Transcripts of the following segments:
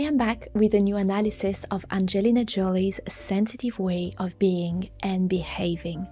am back with a new analysis of Angelina Jolie's sensitive way of being and behaving.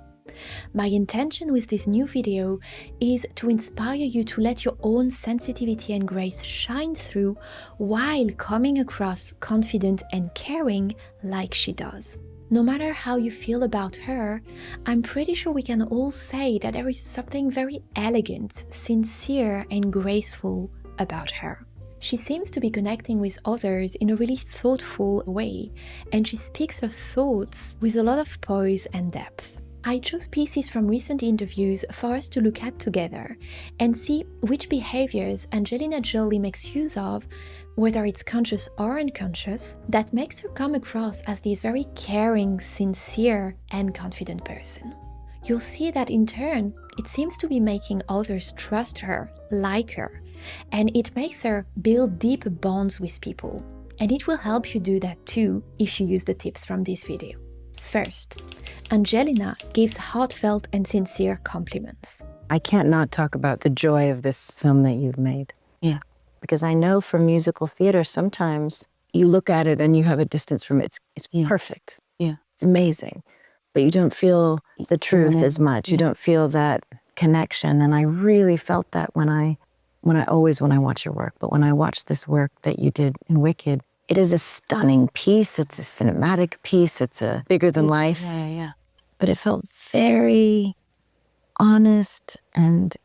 My intention with this new video is to inspire you to let your own sensitivity and grace shine through while coming across confident and caring like she does. No matter how you feel about her, I'm pretty sure we can all say that there is something very elegant, sincere and graceful about her. She seems to be connecting with others in a really thoughtful way, and she speaks her thoughts with a lot of poise and depth. I chose pieces from recent interviews for us to look at together and see which behaviours Angelina Jolie makes use of, whether it's conscious or unconscious, that makes her come across as this very caring, sincere and confident person. You'll see that in turn, it seems to be making others trust her, like her, and it makes her build deep bonds with people. And it will help you do that too if you use the tips from this video. First, Angelina gives heartfelt and sincere compliments. I can't not talk about the joy of this film that you've made. Yeah. Because I know from musical theater, sometimes you look at it and you have a distance from it. It's perfect. Yeah. It's amazing. But you don't feel the truth as much. You don't feel that connection. And I really felt that when I watch your work, but when I watched this work that you did in Wicked, it is a stunning piece. It's a cinematic piece. It's a bigger than life. Yeah. But it felt very honest, and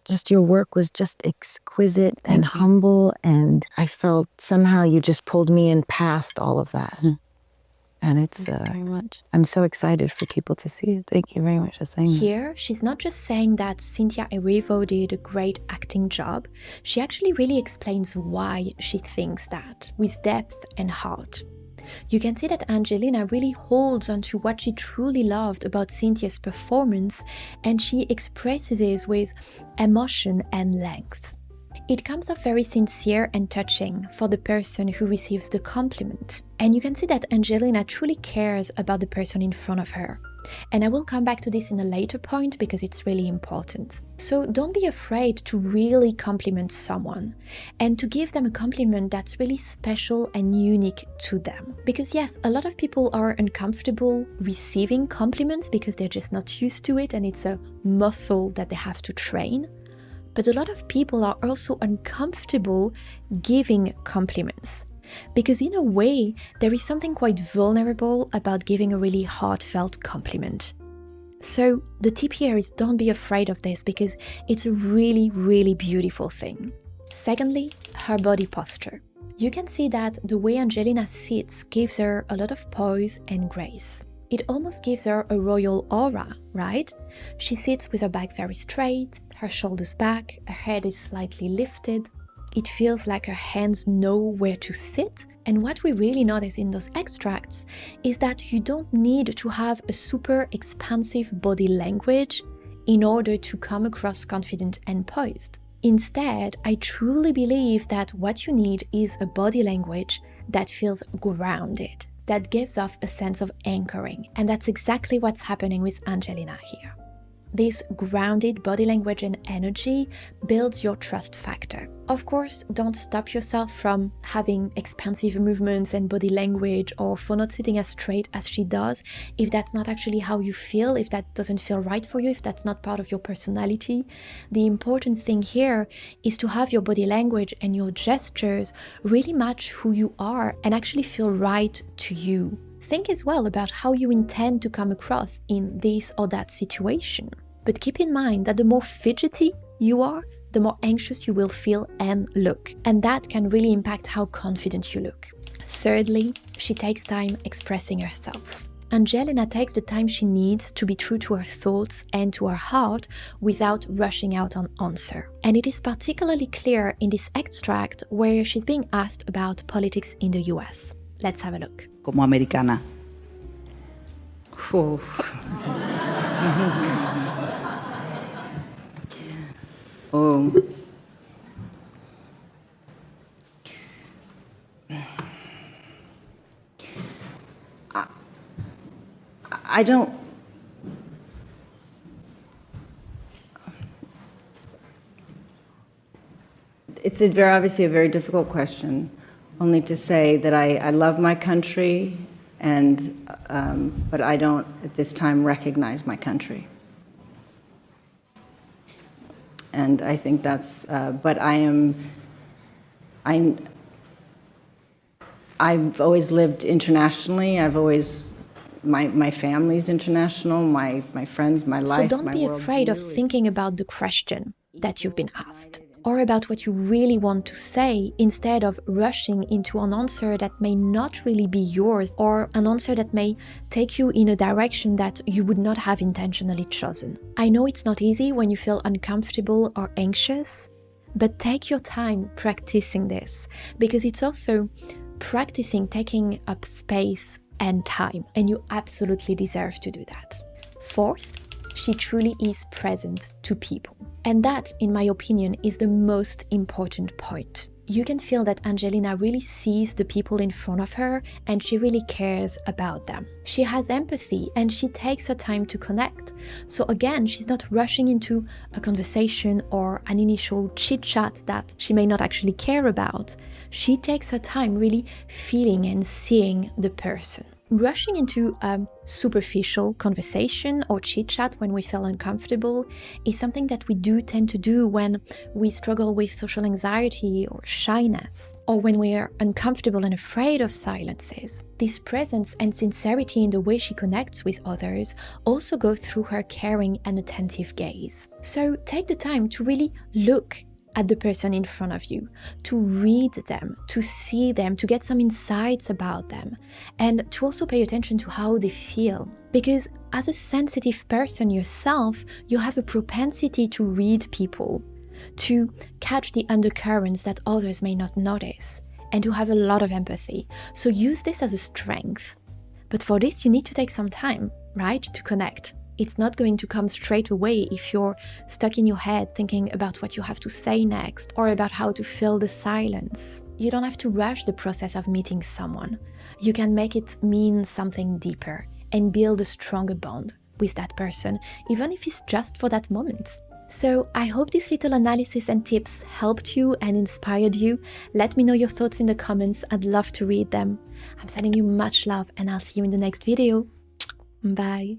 just your work was just exquisite and humble. And I felt somehow you just pulled me in past all of that. And it's Thank you very much. I'm so excited for people to see it. Thank you very much for saying that. Here, she's not just saying that Cynthia Erivo did a great acting job, she actually really explains why she thinks that, with depth and heart. You can see that Angelina really holds on to what she truly loved about Cynthia's performance, and she expresses it with emotion and length. It comes off very sincere and touching for the person who receives the compliment. And you can see that Angelina truly cares about the person in front of her. And I will come back to this in a later point because it's really important. So don't be afraid to really compliment someone and to give them a compliment that's really special and unique to them. Because yes, a lot of people are uncomfortable receiving compliments because they're just not used to it and it's a muscle that they have to train. But a lot of people are also uncomfortable giving compliments because in a way, there is something quite vulnerable about giving a really heartfelt compliment. So the tip here is don't be afraid of this because it's a really, really beautiful thing. Secondly, her body posture. You can see that the way Angelina sits gives her a lot of poise and grace. It almost gives her a royal aura, right? She sits with her back very straight, her shoulders back, her head is slightly lifted. It feels like her hands know where to sit. And what we really notice in those extracts is that you don't need to have a super expansive body language in order to come across confident and poised. Instead, I truly believe that what you need is a body language that feels grounded, that gives off a sense of anchoring, and that's exactly what's happening with Angelina here. This grounded body language and energy builds your trust factor. Of course, don't stop yourself from having expansive movements and body language or for not sitting as straight as she does if that's not actually how you feel, if that doesn't feel right for you, if that's not part of your personality. The important thing here is to have your body language and your gestures really match who you are and actually feel right to you. Think as well about how you intend to come across in this or that situation. But keep in mind that the more fidgety you are, the more anxious you will feel and look. And that can really impact how confident you look. Thirdly, she takes time expressing herself. Angelina takes the time she needs to be true to her thoughts and to her heart without rushing out on answer. And it is particularly clear in this extract where she's being asked about politics in the US. Let's have a look. Como americana. I don't. It's obviously a very difficult question. only to say that I love my country, and but I don't at this time recognize my country. And I think that's, but I've always lived internationally. I've always, my family's international, my friends, my life, So don't my be afraid of thinking about the question that you've been asked, or about what you really want to say, instead of rushing into an answer that may not really be yours, or an answer that may take you in a direction that you would not have intentionally chosen. I know it's not easy when you feel uncomfortable or anxious, but take your time practicing this, because it's also practicing taking up space and time, and you absolutely deserve to do that. Fourth, she truly is present to people. And that, in my opinion, is the most important point. You can feel that Angelina really sees the people in front of her, and she really cares about them. She has empathy, and she takes her time to connect. So again, she's not rushing into a conversation or an initial chit-chat that she may not actually care about. She takes her time really feeling and seeing the person. Rushing into a superficial conversation or chit-chat when we feel uncomfortable is something that we do tend to do when we struggle with social anxiety or shyness, or when we are uncomfortable and afraid of silences. This presence and sincerity in the way she connects with others also go through her caring and attentive gaze. So take the time to really look at the person in front of you, to read them, to see them, to get some insights about them, and to also pay attention to how they feel. Because as a sensitive person yourself, you have a propensity to read people, to catch the undercurrents that others may not notice, and to have a lot of empathy. So use this as a strength. But for this, you need to take some time, right, to connect. It's not going to come straight away if you're stuck in your head thinking about what you have to say next, or about how to fill the silence. You don't have to rush the process of meeting someone. You can make it mean something deeper and build a stronger bond with that person, even if it's just for that moment. So I hope this little analysis and tips helped you and inspired you. Let me know your thoughts in the comments. I'd love to read them. I'm sending you much love, and I'll see you in the next video. Bye.